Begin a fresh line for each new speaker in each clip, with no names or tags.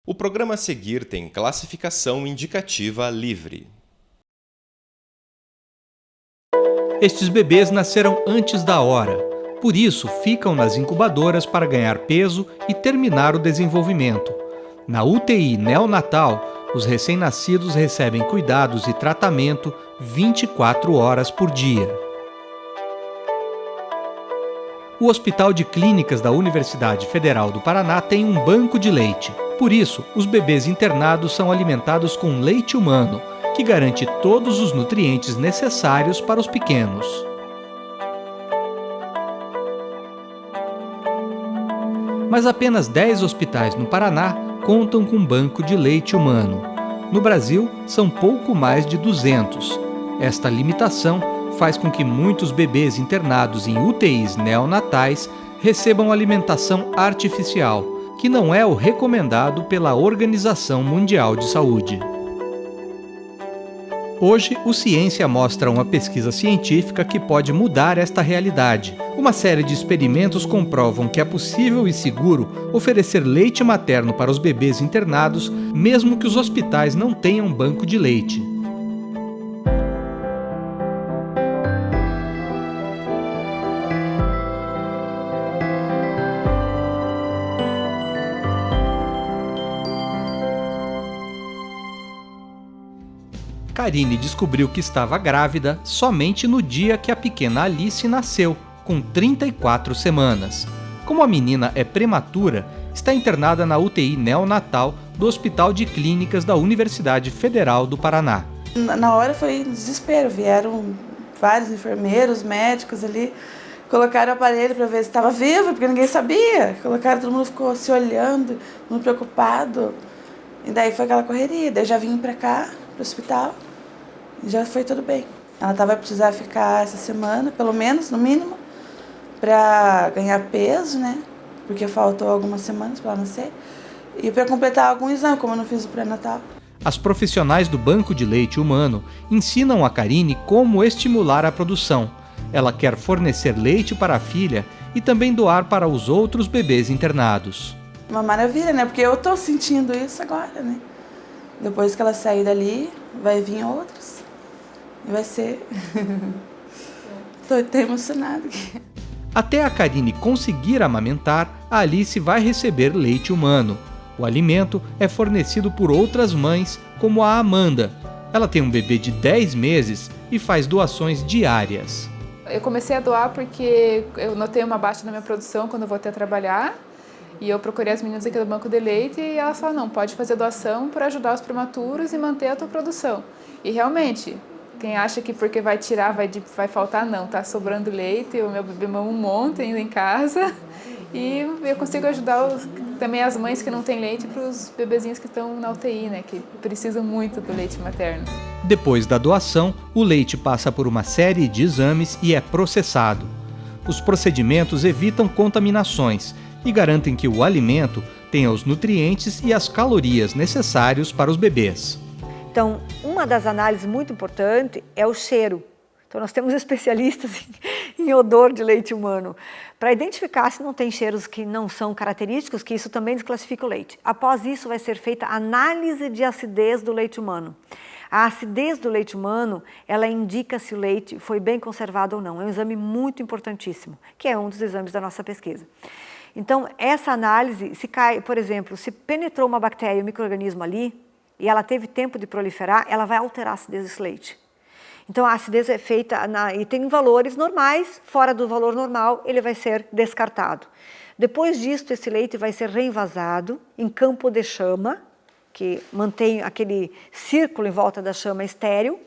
O programa a seguir tem classificação indicativa livre.
Estes bebês nasceram antes da hora, por isso ficam nas incubadoras para ganhar peso e terminar o desenvolvimento. Na UTI neonatal, os recém-nascidos recebem cuidados e tratamento 24 horas por dia. O Hospital de Clínicas da Universidade Federal do Paraná tem um banco de leite. Por isso, os bebês internados são alimentados com leite humano, que garante todos os nutrientes necessários para os pequenos. Mas apenas 10 hospitais no Paraná contam com banco de leite humano. No Brasil, são pouco mais de 200. Esta limitação faz com que muitos bebês internados em UTIs neonatais recebam alimentação artificial, que não é o recomendado pela Organização Mundial de Saúde. Hoje, o Ciência mostra uma pesquisa científica que pode mudar esta realidade. Uma série de experimentos comprovam que é possível e seguro oferecer leite materno para os bebês internados, mesmo que os hospitais não tenham banco de leite. Karine descobriu que estava grávida somente no dia que a pequena Alice nasceu, com 34 semanas. Como a menina é prematura, está internada na UTI neonatal do Hospital de Clínicas da Universidade Federal do Paraná.
Na hora foi um desespero, vieram vários enfermeiros, médicos ali, colocaram o aparelho para ver se estava viva, porque ninguém sabia. Colocaram, todo mundo ficou se olhando, todo mundo preocupado. E daí foi aquela correria, daí já vim para cá, para o hospital, e já foi tudo bem. Ela vai precisar ficar essa semana, pelo menos, no mínimo, para ganhar peso, né? Porque faltou algumas semanas para ela nascer. E para completar algum exame, como eu não fiz o pré-natal.
As profissionais do Banco de Leite Humano ensinam a Karine como estimular a produção. Ela quer fornecer leite para a filha e também doar para os outros bebês internados.
Uma maravilha, né? Porque eu tô sentindo isso agora, né? Depois que ela sair dali, vai vir outros. E vai ser... tô emocionada.
Até a Karine conseguir amamentar, a Alice vai receber leite humano. O alimento é fornecido por outras mães, como a Amanda. Ela tem um bebê de 10 meses e faz doações diárias.
Eu comecei a doar porque eu notei uma baixa na minha produção quando eu voltei a trabalhar. E eu procurei as meninas aqui do Banco de Leite e elas falaram, não, pode fazer doação para ajudar os prematuros e manter a tua produção. E realmente, quem acha que porque vai tirar vai faltar, não, tá sobrando leite, o meu bebê mama um monte ainda em casa. E eu consigo ajudar também as mães que não têm leite para os bebezinhos que estão na UTI, né, que precisam muito do leite materno.
Depois da doação, o leite passa por uma série de exames e é processado. Os procedimentos evitam contaminações e garantem que o alimento tenha os nutrientes e as calorias necessários para os bebês.
Então, uma das análises muito importantes é o cheiro. Então, nós temos especialistas em odor de leite humano, para identificar se não tem cheiros que não são característicos, que isso também desclassifica o leite. Após isso, vai ser feita a análise de acidez do leite humano. A acidez do leite humano, ela indica se o leite foi bem conservado ou não. É um exame muito importantíssimo, que é um dos exames da nossa pesquisa. Então, essa análise, se cai, por exemplo, se penetrou uma bactéria, um micro-organismo ali, e ela teve tempo de proliferar, ela vai alterar a acidez desse leite. Então, a acidez é feita, e tem valores normais, fora do valor normal, ele vai ser descartado. Depois disso, esse leite vai ser reenvasado em campo de chama, que mantém aquele círculo em volta da chama estéril,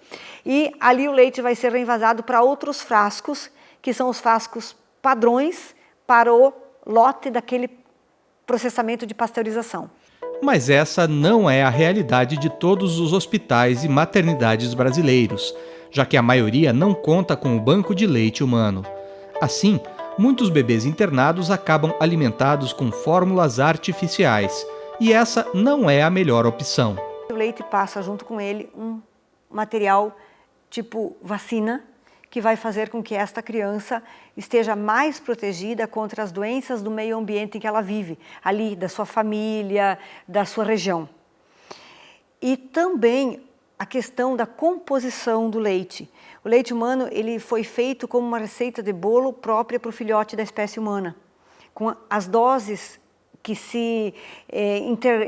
e ali o leite vai ser reenvasado para outros frascos, que são os frascos padrões para o lote daquele processamento de pasteurização.
Mas essa não é a realidade de todos os hospitais e maternidades brasileiros, já que a maioria não conta com o banco de leite humano. Assim, muitos bebês internados acabam alimentados com fórmulas artificiais, e essa não é a melhor opção.
O leite passa junto com ele um material tipo vacina, que vai fazer com que esta criança esteja mais protegida contra as doenças do meio ambiente em que ela vive, ali da sua família, da sua região. E também a questão da composição do leite. O leite humano ele foi feito como uma receita de bolo própria para o filhote da espécie humana, com as doses que se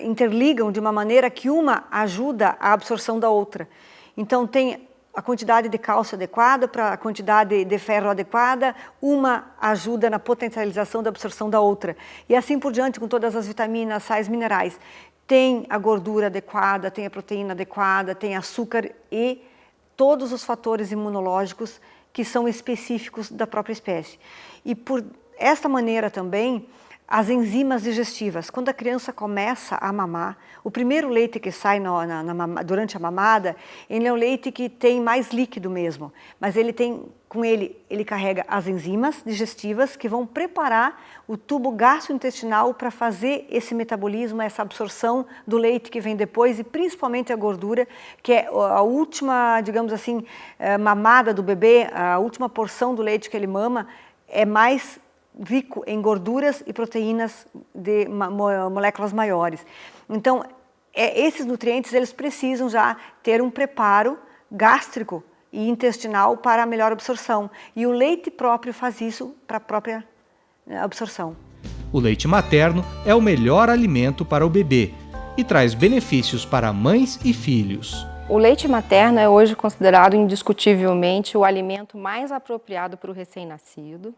interligam de uma maneira que uma ajuda a absorção da outra. Então tem a quantidade de cálcio adequada para a quantidade de ferro adequada, uma ajuda na potencialização da absorção da outra. E assim por diante com todas as vitaminas, sais, minerais. Tem a gordura adequada, tem a proteína adequada, tem açúcar e todos os fatores imunológicos que são específicos da própria espécie. E por esta maneira também, as enzimas digestivas. Quando a criança começa a mamar, o primeiro leite que sai durante a mamada, ele é um leite que tem mais líquido mesmo, mas ele carrega as enzimas digestivas que vão preparar o tubo gastrointestinal para fazer esse metabolismo, essa absorção do leite que vem depois e principalmente a gordura, que é a última, digamos assim, mamada do bebê, a última porção do leite que ele mama é mais rico em gorduras e proteínas de moléculas maiores. Então, esses nutrientes eles precisam já ter um preparo gástrico e intestinal para a melhor absorção. E o leite próprio faz isso para a própria absorção.
O leite materno é o melhor alimento para o bebê e traz benefícios para mães e filhos.
O leite materno é hoje considerado indiscutivelmente o alimento mais apropriado para o recém-nascido.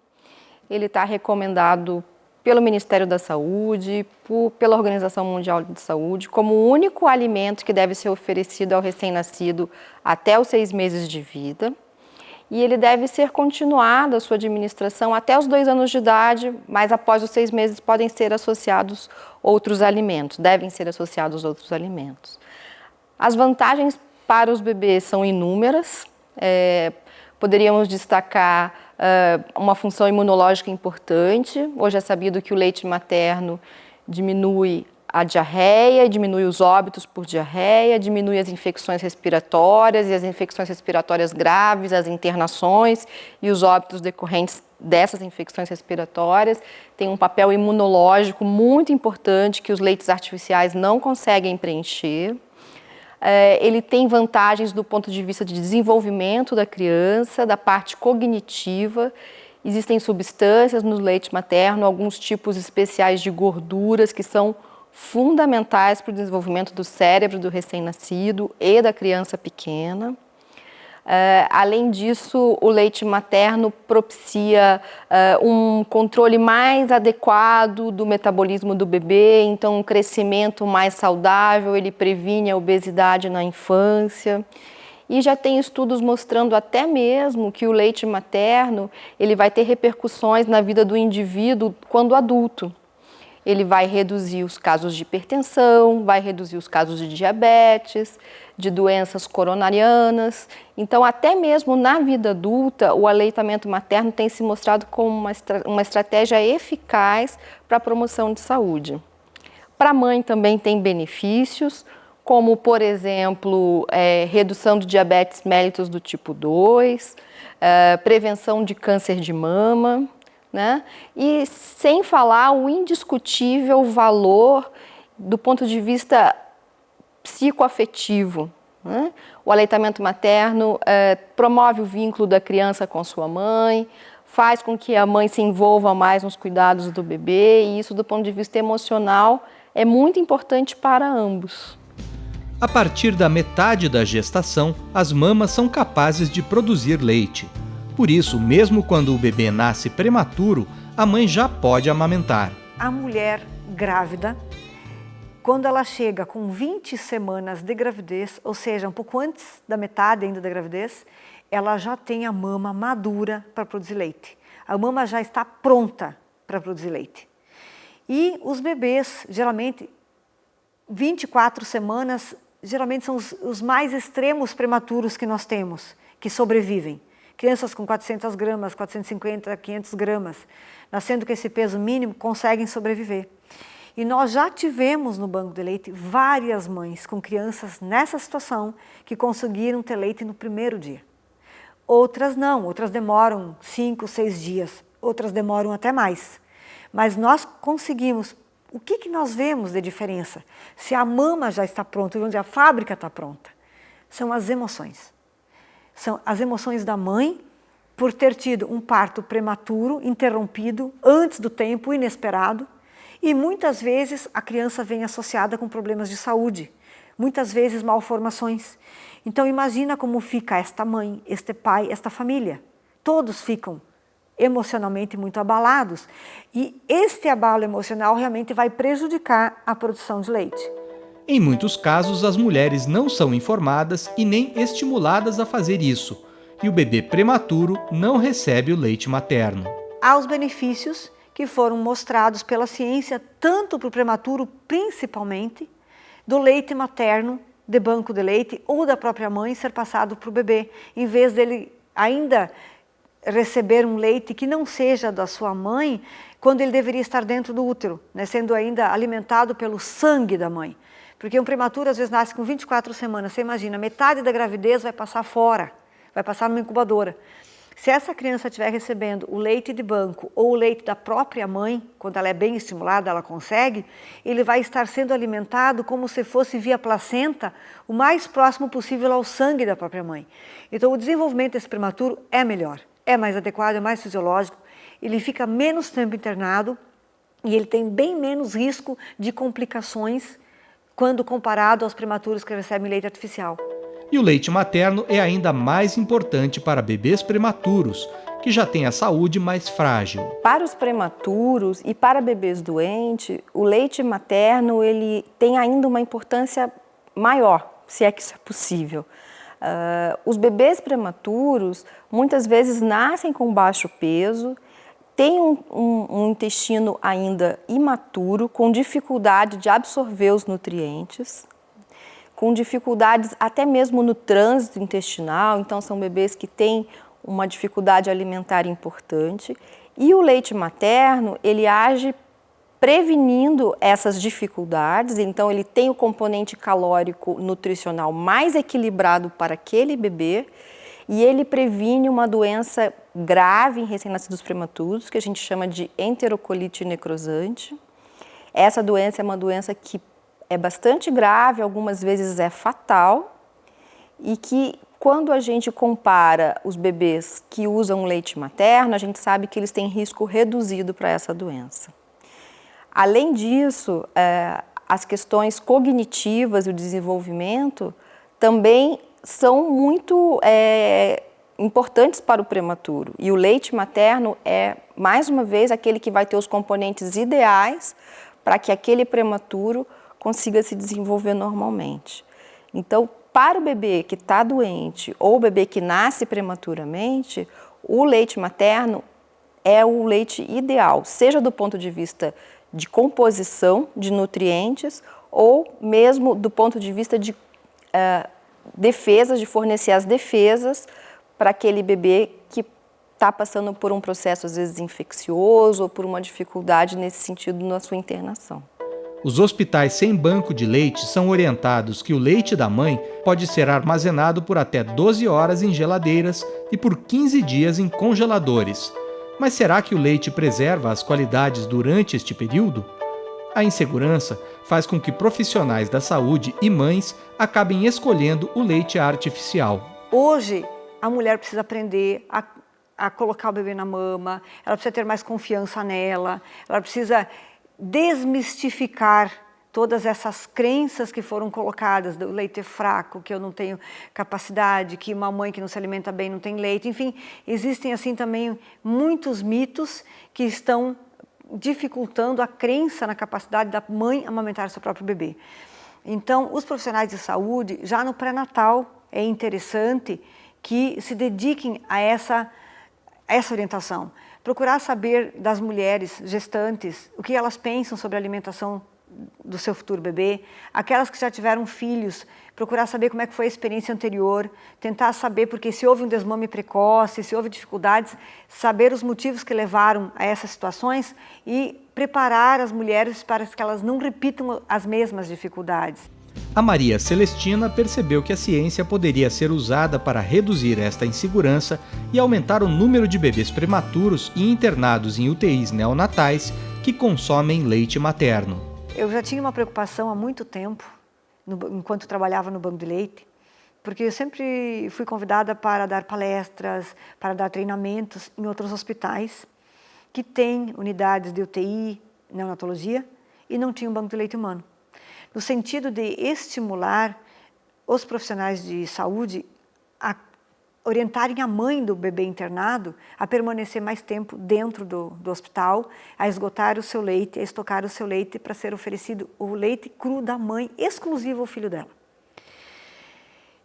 Ele está recomendado pelo Ministério da Saúde, pela Organização Mundial de Saúde, como o único alimento que deve ser oferecido ao recém-nascido até os 6 meses de vida. E ele deve ser continuado a sua administração até os 2 anos de idade, mas após os 6 meses podem ser associados outros alimentos, devem ser associados outros alimentos. As vantagens para os bebês são inúmeras. Poderíamos destacar uma função imunológica importante. Hoje é sabido que o leite materno diminui a diarreia, diminui os óbitos por diarreia, diminui as infecções respiratórias e as infecções respiratórias graves, as internações e os óbitos decorrentes dessas infecções respiratórias. Tem um papel imunológico muito importante que os leites artificiais não conseguem preencher. Ele tem vantagens do ponto de vista de desenvolvimento da criança, da parte cognitiva. Existem substâncias no leite materno, alguns tipos especiais de gorduras que são fundamentais para o desenvolvimento do cérebro do recém-nascido e da criança pequena. Além disso, o leite materno propicia um controle mais adequado do metabolismo do bebê, então um crescimento mais saudável, ele previne a obesidade na infância. E já tem estudos mostrando até mesmo que o leite materno ele vai ter repercussões na vida do indivíduo quando adulto. Ele vai reduzir os casos de hipertensão, vai reduzir os casos de diabetes, de doenças coronarianas. Então, até mesmo na vida adulta, o aleitamento materno tem se mostrado como uma estratégia eficaz para a promoção de saúde. Para a mãe também tem benefícios, como, por exemplo, redução de diabetes mellitus do tipo 2, prevenção de câncer de mama, né? E sem falar o indiscutível valor do ponto de vista psicoafetivo, né? O aleitamento materno promove o vínculo da criança com sua mãe, faz com que a mãe se envolva mais nos cuidados do bebê e isso do ponto de vista emocional é muito importante para ambos.
A partir da metade da gestação, as mamas são capazes de produzir leite. Por isso, mesmo quando o bebê nasce prematuro, a mãe já pode amamentar.
A mulher grávida, quando ela chega com 20 semanas de gravidez, ou seja, um pouco antes da metade ainda da gravidez, ela já tem a mama madura para produzir leite. A mama já está pronta para produzir leite. E os bebês, geralmente, 24 semanas, geralmente são os mais extremos prematuros que nós temos, que sobrevivem. Crianças com 400 gramas, 450, 500 gramas, nascendo com esse peso mínimo, conseguem sobreviver. E nós já tivemos no banco de leite várias mães com crianças nessa situação que conseguiram ter leite no primeiro dia. Outras não, outras demoram 5, 6 dias, outras demoram até mais. Mas nós conseguimos. O que nós vemos de diferença? Se a mama já está pronta, vamos dizer, a fábrica está pronta. São as emoções. São as emoções da mãe por ter tido um parto prematuro, interrompido, antes do tempo, inesperado. E muitas vezes a criança vem associada com problemas de saúde. Muitas vezes malformações. Então imagina como fica esta mãe, este pai, esta família. Todos ficam emocionalmente muito abalados. E este abalo emocional realmente vai prejudicar a produção de leite.
Em muitos casos, as mulheres não são informadas e nem estimuladas a fazer isso, e o bebê prematuro não recebe o leite materno.
Há os benefícios que foram mostrados pela ciência, tanto para o prematuro, principalmente, do leite materno, de banco de leite, ou da própria mãe ser passado para o bebê, em vez dele ainda receber um leite que não seja da sua mãe, quando ele deveria estar dentro do útero, né, sendo ainda alimentado pelo sangue da mãe. Porque um prematuro às vezes nasce com 24 semanas, você imagina, metade da gravidez vai passar fora, vai passar numa incubadora. Se essa criança estiver recebendo o leite de banco ou o leite da própria mãe, quando ela é bem estimulada, ela consegue, ele vai estar sendo alimentado como se fosse via placenta, o mais próximo possível ao sangue da própria mãe. Então o desenvolvimento desse prematuro é melhor, é mais adequado, é mais fisiológico, ele fica menos tempo internado e ele tem bem menos risco de complicações quando comparado aos prematuros que recebem leite artificial.
E o leite materno é ainda mais importante para bebês prematuros, que já têm a saúde mais frágil.
Para os prematuros e para bebês doentes, o leite materno ele tem ainda uma importância maior, se é que isso é possível. Os bebês prematuros muitas vezes nascem com baixo peso, têm um intestino ainda imaturo, com dificuldade de absorver os nutrientes, com dificuldades até mesmo no trânsito intestinal, então são bebês que têm uma dificuldade alimentar importante. E o leite materno, ele age prevenindo essas dificuldades, então ele tem o componente calórico nutricional mais equilibrado para aquele bebê e ele previne uma doença grave em recém-nascidos prematuros, que a gente chama de enterocolite necrosante. Essa doença é uma doença que é bastante grave, algumas vezes é fatal, e que quando a gente compara os bebês que usam leite materno, a gente sabe que eles têm risco reduzido para essa doença. Além disso, as questões cognitivas e o desenvolvimento também são muito importantes para o prematuro. E o leite materno é, mais uma vez, aquele que vai ter os componentes ideais para que aquele prematuro consiga se desenvolver normalmente. Então, para o bebê que está doente ou o bebê que nasce prematuramente, o leite materno é o leite ideal, seja do ponto de vista de composição de nutrientes ou mesmo do ponto de vista de defesas, de fornecer as defesas para aquele bebê que está passando por um processo às vezes infeccioso ou por uma dificuldade nesse sentido na sua internação.
Os hospitais sem banco de leite são orientados que o leite da mãe pode ser armazenado por até 12 horas em geladeiras e por 15 dias em congeladores. Mas será que o leite preserva as qualidades durante este período? A insegurança faz com que profissionais da saúde e mães acabem escolhendo o leite artificial.
Hoje, a mulher precisa aprender a colocar o bebê na mama, ela precisa ter mais confiança nela, ela precisa desmistificar todas essas crenças que foram colocadas, do leite é fraco, que eu não tenho capacidade, que uma mãe que não se alimenta bem não tem leite, enfim, existem assim também muitos mitos que estão dificultando a crença na capacidade da mãe amamentar seu próprio bebê. Então, os profissionais de saúde, já no pré-natal, é interessante que se dediquem a essa orientação. Procurar saber das mulheres gestantes o que elas pensam sobre a alimentação do seu futuro bebê, aquelas que já tiveram filhos, procurar saber como é que foi a experiência anterior, tentar saber, porque se houve um desmame precoce, se houve dificuldades, saber os motivos que levaram a essas situações e preparar as mulheres para que elas não repitam as mesmas dificuldades.
A Maria Celestina percebeu que a ciência poderia ser usada para reduzir esta insegurança e aumentar o número de bebês prematuros e internados em UTIs neonatais que consomem leite materno.
Eu já tinha uma preocupação há muito tempo, enquanto trabalhava no banco de leite, porque eu sempre fui convidada para dar palestras, para dar treinamentos em outros hospitais que têm unidades de UTI, neonatologia, e não tinham banco de leite humano. No sentido de estimular os profissionais de saúde a orientarem a mãe do bebê internado a permanecer mais tempo dentro do hospital, a esgotar o seu leite, a estocar o seu leite para ser oferecido o leite cru da mãe, exclusivo ao filho dela.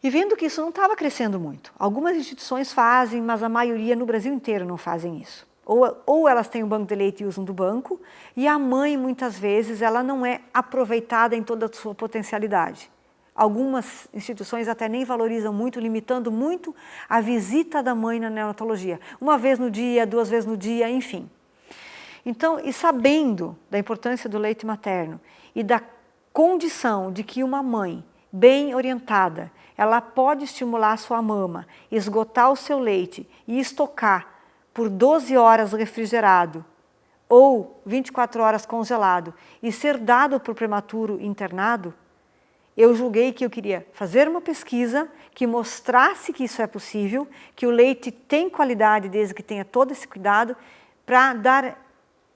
E vendo que isso não estava crescendo muito. Algumas instituições fazem, mas a maioria no Brasil inteiro não fazem isso. Ou elas têm o banco de leite e usam do banco, e a mãe, muitas vezes, ela não é aproveitada em toda a sua potencialidade. Algumas instituições até nem valorizam muito, limitando muito a visita da mãe na neonatologia. 1 vez no dia, 2 vezes no dia, enfim. Então, e sabendo da importância do leite materno e da condição de que uma mãe bem orientada, ela pode estimular a sua mama, esgotar o seu leite e estocar por 12 horas refrigerado ou 24 horas congelado e ser dado para o prematuro internado, eu julguei que eu queria fazer uma pesquisa que mostrasse que isso é possível, que o leite tem qualidade desde que tenha todo esse cuidado, para dar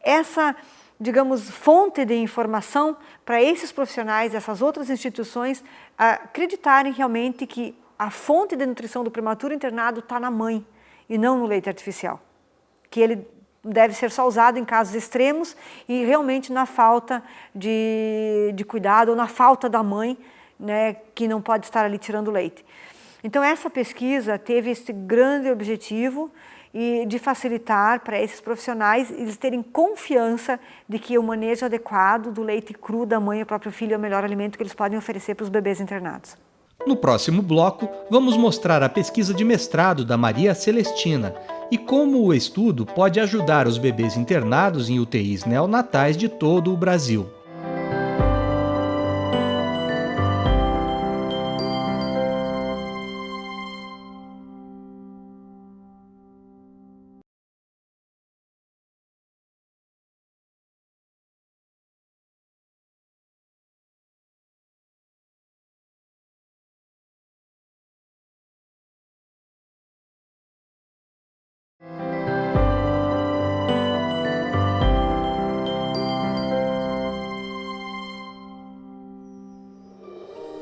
essa, digamos, fonte de informação para esses profissionais, essas outras instituições, acreditarem realmente que a fonte de nutrição do prematuro internado está na mãe e não no leite artificial. Que ele deve ser só usado em casos extremos e realmente na falta de cuidado ou na falta da mãe, né, que não pode estar ali tirando leite. Então essa pesquisa teve esse grande objetivo de facilitar para esses profissionais eles terem confiança de que o manejo adequado do leite cru da mãe e do próprio filho é o melhor alimento que eles podem oferecer para os bebês internados.
No próximo bloco, vamos mostrar a pesquisa de mestrado da Maria Celestina e como o estudo pode ajudar os bebês internados em UTIs neonatais de todo o Brasil.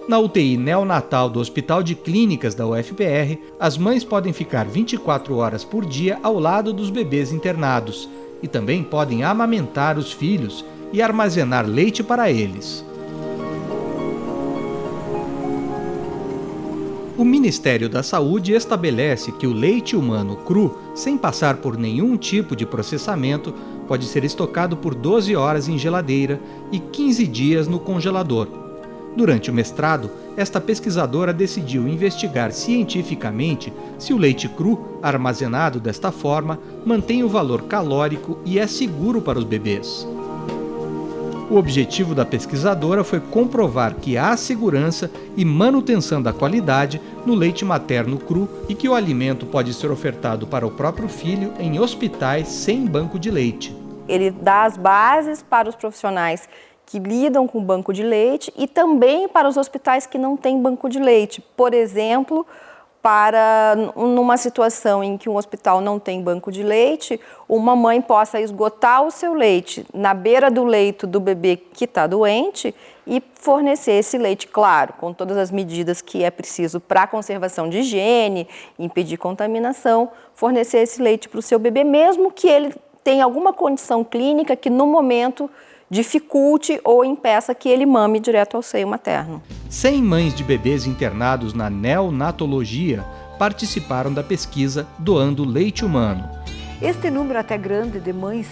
Na UTI neonatal do Hospital de Clínicas da UFPR, as mães podem ficar 24 horas por dia ao lado dos bebês internados e também podem amamentar os filhos e armazenar leite para eles. O Ministério da Saúde estabelece que o leite humano cru, sem passar por nenhum tipo de processamento, pode ser estocado por 12 horas em geladeira e 15 dias no congelador. Durante o mestrado, esta pesquisadora decidiu investigar cientificamente se o leite cru, armazenado desta forma, mantém o valor calórico e é seguro para os bebês. O objetivo da pesquisadora foi comprovar que há segurança e manutenção da qualidade no leite materno cru e que o alimento pode ser ofertado para o próprio filho em hospitais sem banco de leite.
Ele dá as bases para os profissionais que lidam com o banco de leite e também para os hospitais que não têm banco de leite. Por exemplo, para numa situação em que um hospital não tem banco de leite, uma mãe possa esgotar o seu leite na beira do leito do bebê que está doente e fornecer esse leite, claro, com todas as medidas que é preciso para a conservação de higiene, impedir contaminação, fornecer esse leite para o seu bebê, mesmo que ele tenha alguma condição clínica que no momento dificulte ou impeça que ele mame direto ao seio materno.
100 mães de bebês internados na neonatologia participaram da pesquisa doando leite humano.
Este número até grande de mães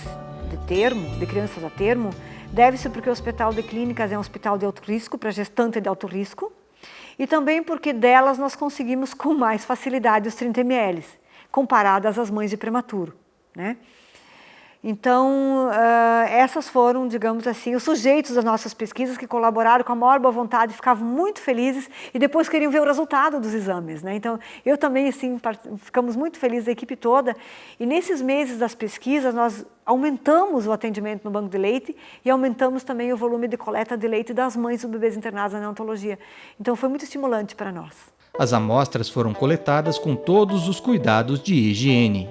de crianças a termo, deve-se porque o Hospital de Clínicas é um hospital de alto risco, para gestante de alto risco, e também porque delas nós conseguimos com mais facilidade os 30 ml, comparadas às mães de prematuro, né? Então, essas foram, digamos assim, os sujeitos das nossas pesquisas que colaboraram com a maior boa vontade, ficavam muito felizes e depois queriam ver o resultado dos exames, né? Então, eu também, assim, ficamos muito felizes, a equipe toda. E nesses meses das pesquisas, nós aumentamos o atendimento no banco de leite e aumentamos também o volume de coleta de leite das mães dos bebês internados na neonatologia. Então, foi muito estimulante para nós.
As amostras foram coletadas com todos os cuidados de higiene.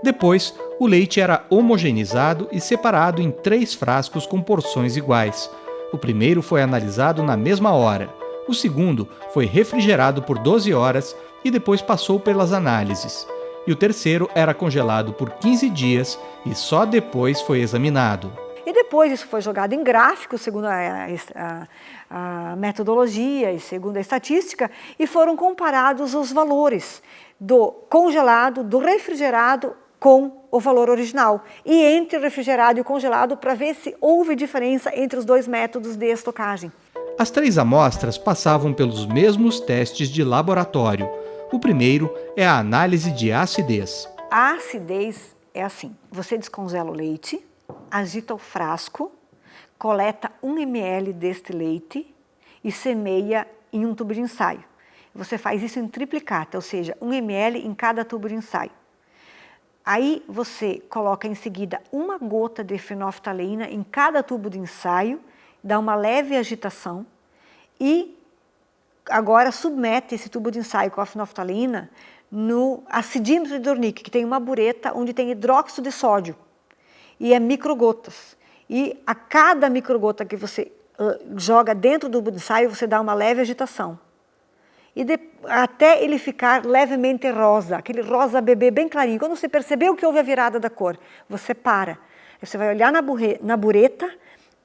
Depois, o leite era homogeneizado e separado em 3 frascos com porções iguais. O primeiro foi analisado na mesma hora. O segundo foi refrigerado por 12 horas e depois passou pelas análises. E o terceiro era congelado por 15 dias e só depois foi examinado.
E depois isso foi jogado em gráficos, segundo a metodologia e segundo a estatística, e foram comparados os valores do congelado, do refrigerado com o valor original, e entre o refrigerado e o congelado para ver se houve diferença entre os 2 métodos de estocagem.
As 3 amostras passavam pelos mesmos testes de laboratório. O primeiro é a análise de acidez.
A acidez é assim, você descongela o leite, agita o frasco, coleta 1 ml deste leite e semeia em um tubo de ensaio. Você faz isso em triplicata, ou seja, 1 ml em cada tubo de ensaio. Aí você coloca em seguida 1 gota de fenolftaleína em cada tubo de ensaio, dá uma leve agitação e agora submete esse tubo de ensaio com a fenolftaleína no acidímetro de Dornick, que tem uma bureta onde tem hidróxido de sódio e é microgotas. E a cada microgota que você joga dentro do tubo de ensaio, você dá uma leve agitação. E até ele ficar levemente rosa, aquele rosa bebê bem clarinho. Quando você percebeu que houve a virada da cor, você para. Você vai olhar na bureta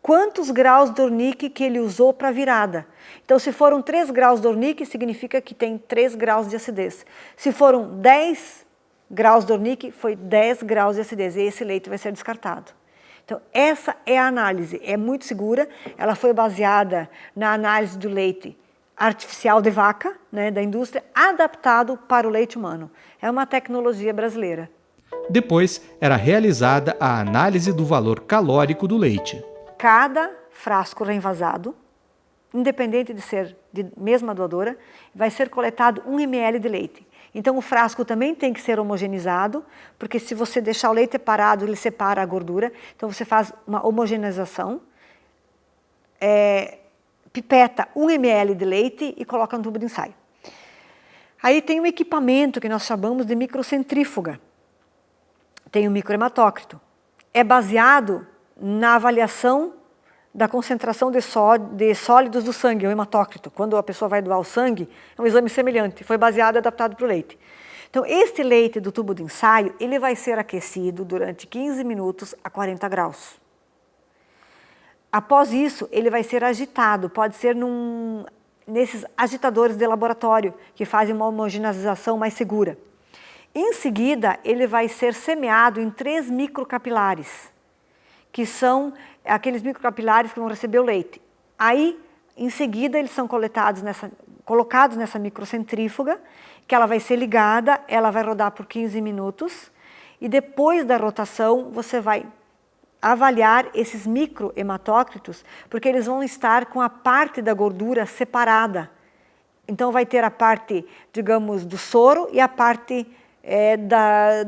quantos graus Dornick que ele usou para a virada. Então, se foram 3 graus Dornick, significa que tem 3 graus de acidez. Se foram 10 graus Dornick, foi 10 graus de acidez. E esse leite vai ser descartado. Então, essa é a análise. É muito segura. Ela foi baseada na análise do leite artificial de vaca, né, da indústria, adaptado para o leite humano. É uma tecnologia brasileira.
Depois, era realizada a análise do valor calórico do leite.
Cada frasco reenvasado, independente de ser de mesma doadora, vai ser coletado 1 ml de leite. Então, o frasco também tem que ser homogeneizado, porque se você deixar o leite parado, ele separa a gordura. Então, você faz uma homogeneização. Pipeta 1 ml de leite e coloca no tubo de ensaio. Aí tem um equipamento que nós chamamos de microcentrífuga. Tem o microhematócrito. É baseado na avaliação da concentração de sólidos do sangue, o hematócrito. Quando a pessoa vai doar o sangue, é um exame semelhante, foi baseado e adaptado para o leite. Então, este leite do tubo de ensaio, ele vai ser aquecido durante 15 minutos a 40 graus. Após isso, ele vai ser agitado, pode ser nesses agitadores de laboratório, que fazem uma homogeneização mais segura. Em seguida, ele vai ser semeado em 3 microcapilares, que são aqueles microcapilares que vão receber o leite. Aí, em seguida, eles são colocados nessa microcentrífuga, que ela vai ser ligada, ela vai rodar por 15 minutos, e depois da rotação, você vai avaliar esses microhematócritos, porque eles vão estar com a parte da gordura separada. Então, vai ter a parte, digamos, do soro e a parte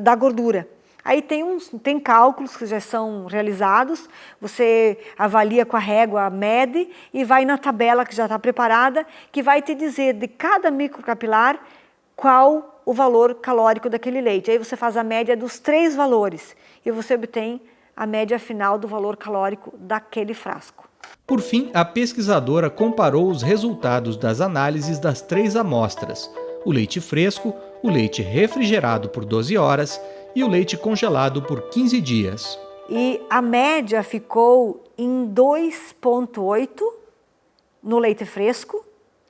da gordura. Aí tem cálculos que já são realizados, você avalia com a régua, mede e vai na tabela que já está preparada, que vai te dizer de cada microcapilar qual o valor calórico daquele leite. Aí você faz a média dos 3 valores e você obtém a média final do valor calórico daquele frasco.
Por fim, a pesquisadora comparou os resultados das análises das 3 amostras: o leite fresco, o leite refrigerado por 12 horas e o leite congelado por 15 dias.
E a média ficou em 2,8 no leite fresco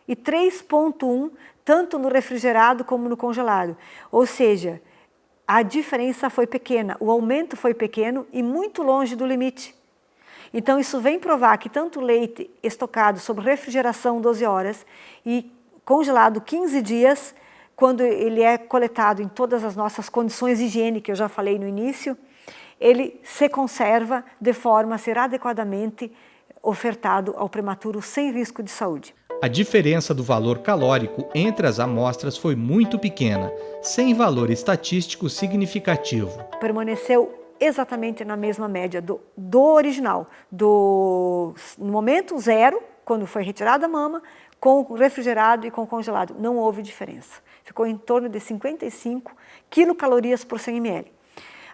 e 3,1 tanto no refrigerado como no congelado. Ou seja, a diferença foi pequena, o aumento foi pequeno e muito longe do limite. Então, isso vem provar que tanto o leite estocado sob refrigeração 12 horas e congelado 15 dias, quando ele é coletado em todas as nossas condições higiênicas, que eu já falei no início, ele se conserva de forma a ser adequadamente ofertado ao prematuro sem risco de saúde.
A diferença do valor calórico entre as amostras foi muito pequena, sem valor estatístico significativo.
Permaneceu exatamente na mesma média do original, no momento zero, quando foi retirada a mama, com refrigerado e com congelado. Não houve diferença. Ficou em torno de 55 quilocalorias por 100 ml.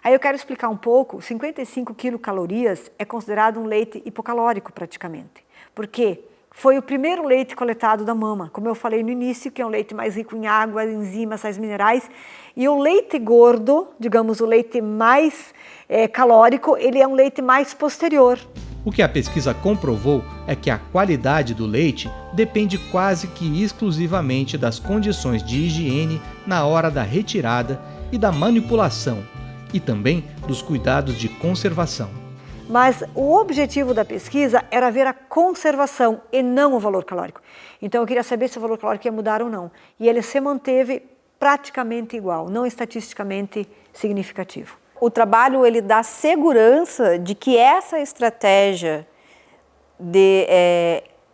Aí eu quero explicar um pouco, 55 quilocalorias é considerado um leite hipocalórico praticamente. Por quê? Foi o primeiro leite coletado da mama, como eu falei no início, que é um leite mais rico em água, enzimas, sais minerais. E o leite gordo, digamos o leite mais calórico, ele é um leite mais posterior.
O que a pesquisa comprovou é que a qualidade do leite depende quase que exclusivamente das condições de higiene na hora da retirada e da manipulação, e também dos cuidados de conservação.
Mas o objetivo da pesquisa era ver a conservação e não o valor calórico. Então eu queria saber se o valor calórico ia mudar ou não. E ele se manteve praticamente igual, não estatisticamente significativo.
O trabalho ele dá segurança de que essa estratégia de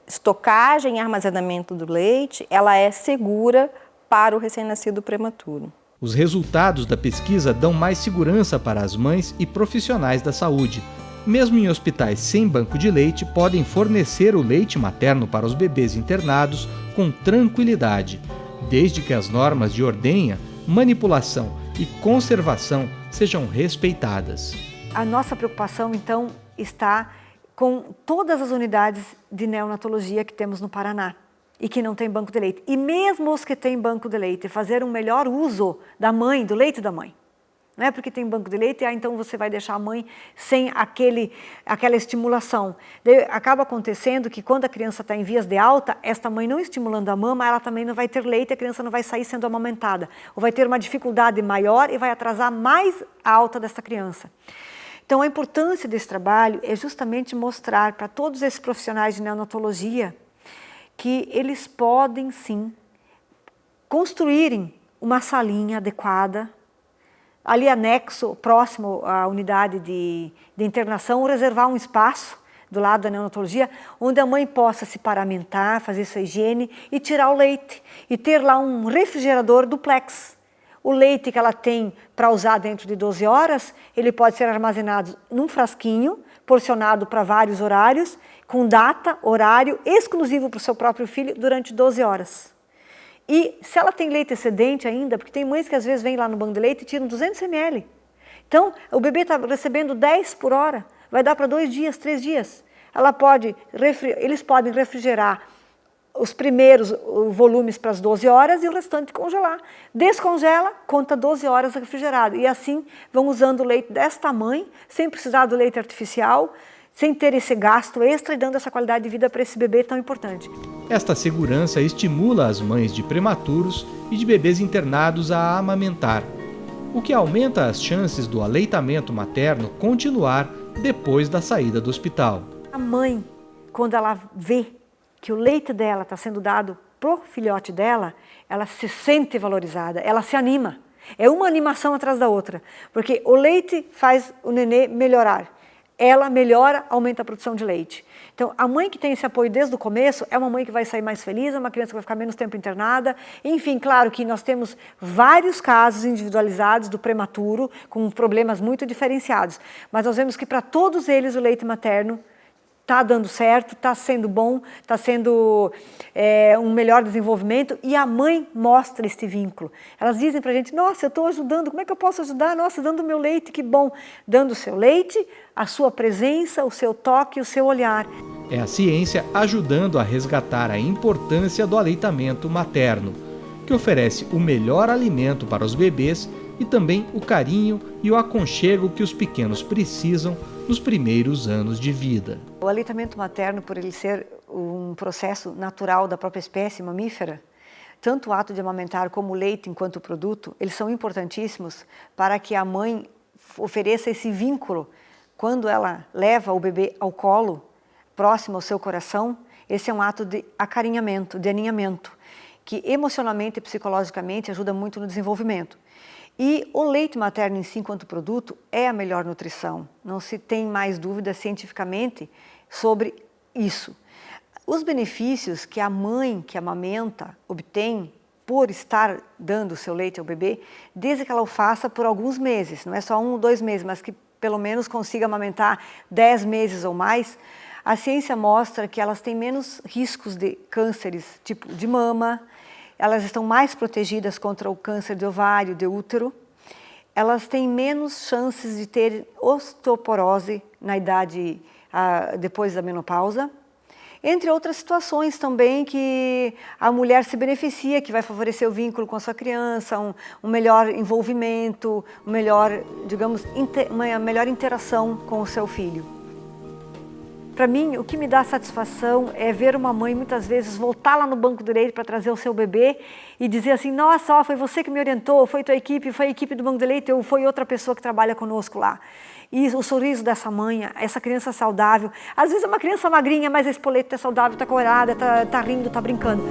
estocagem e armazenamento do leite, ela é segura para o recém-nascido prematuro.
Os resultados da pesquisa dão mais segurança para as mães e profissionais da saúde. Mesmo em hospitais sem banco de leite, podem fornecer o leite materno para os bebês internados com tranquilidade, desde que as normas de ordenha, manipulação e conservação sejam respeitadas.
A nossa preocupação, então, está com todas as unidades de neonatologia que temos no Paraná e que não tem banco de leite. E mesmo os que têm banco de leite, fazer um melhor uso da mãe, do leite da mãe. Não é porque tem banco de leite, então você vai deixar a mãe sem aquela estimulação. Daí acaba acontecendo que quando a criança está em vias de alta, esta mãe não estimulando a mama, ela também não vai ter leite, a criança não vai sair sendo amamentada. Ou vai ter uma dificuldade maior e vai atrasar mais a alta dessa criança. Então a importância desse trabalho é justamente mostrar para todos esses profissionais de neonatologia que eles podem sim construírem uma salinha adequada, ali anexo, próximo à unidade de internação, reservar um espaço do lado da neonatologia, onde a mãe possa se paramentar, fazer sua higiene e tirar o leite. E ter lá um refrigerador duplex. O leite que ela tem para usar dentro de 12 horas, ele pode ser armazenado num frasquinho, porcionado para vários horários, com data, horário, exclusivo para o seu próprio filho, durante 12 horas. E se ela tem leite excedente ainda, porque tem mães que às vezes vêm lá no banco de leite e tiram 200 ml. Então, o bebê está recebendo 10 por hora, vai dar para 2 dias, 3 dias. Eles podem refrigerar os primeiros volumes para as 12 horas e o restante congelar. Descongela, conta 12 horas refrigerado. E assim vão usando o leite desta mãe, sem precisar do leite artificial, sem ter esse gasto extra e dando essa qualidade de vida para esse bebê tão importante.
Esta segurança estimula as mães de prematuros e de bebês internados a amamentar, o que aumenta as chances do aleitamento materno continuar depois da saída do hospital.
A mãe, quando ela vê que o leite dela está sendo dado pro filhote dela, ela se sente valorizada, ela se anima. É uma animação atrás da outra, porque o leite faz o nenê melhorar. Ela melhora, aumenta a produção de leite. Então, a mãe que tem esse apoio desde o começo é uma mãe que vai sair mais feliz, é uma criança que vai ficar menos tempo internada. Enfim, claro que nós temos vários casos individualizados do prematuro, com problemas muito diferenciados. Mas nós vemos que para todos eles o leite materno está dando certo, está sendo bom, está sendo um melhor desenvolvimento e a mãe mostra este vínculo. Elas dizem para a gente, nossa, eu estou ajudando, como é que eu posso ajudar? Nossa, dando o meu leite, que bom. Dando o seu leite, a sua presença, o seu toque, o seu olhar.
É a ciência ajudando a resgatar a importância do aleitamento materno, que oferece o melhor alimento para os bebês e também o carinho e o aconchego que os pequenos precisam nos primeiros anos de vida.
O aleitamento materno, por ele ser um processo natural da própria espécie mamífera, tanto o ato de amamentar como o leite enquanto produto, eles são importantíssimos para que a mãe ofereça esse vínculo. Quando ela leva o bebê ao colo, próximo ao seu coração, esse é um ato de acarinhamento, de aninhamento, que emocionalmente e psicologicamente ajuda muito no desenvolvimento. E o leite materno em si, enquanto produto, é a melhor nutrição. Não se tem mais dúvida cientificamente sobre isso. Os benefícios que a mãe que amamenta obtém por estar dando o seu leite ao bebê, desde que ela o faça por alguns meses, não é só 1 ou 2 meses, mas que pelo menos consiga amamentar 10 meses ou mais, a ciência mostra que elas têm menos riscos de cânceres, tipo de mama, elas estão mais protegidas contra o câncer de ovário, de útero, elas têm menos chances de ter osteoporose na idade depois da menopausa, entre outras situações também que a mulher se beneficia, que vai favorecer o vínculo com a sua criança, um melhor envolvimento, uma melhor interação com o seu filho. Para mim, o que me dá satisfação é ver uma mãe muitas vezes voltar lá no banco do leite para trazer o seu bebê e dizer assim, nossa, ó, foi você que me orientou, foi tua equipe, foi a equipe do banco do leite ou foi outra pessoa que trabalha conosco lá. E o sorriso dessa mãe, essa criança saudável, às vezes é uma criança magrinha, mas a espoleta é saudável, está corada, está rindo, está brincando.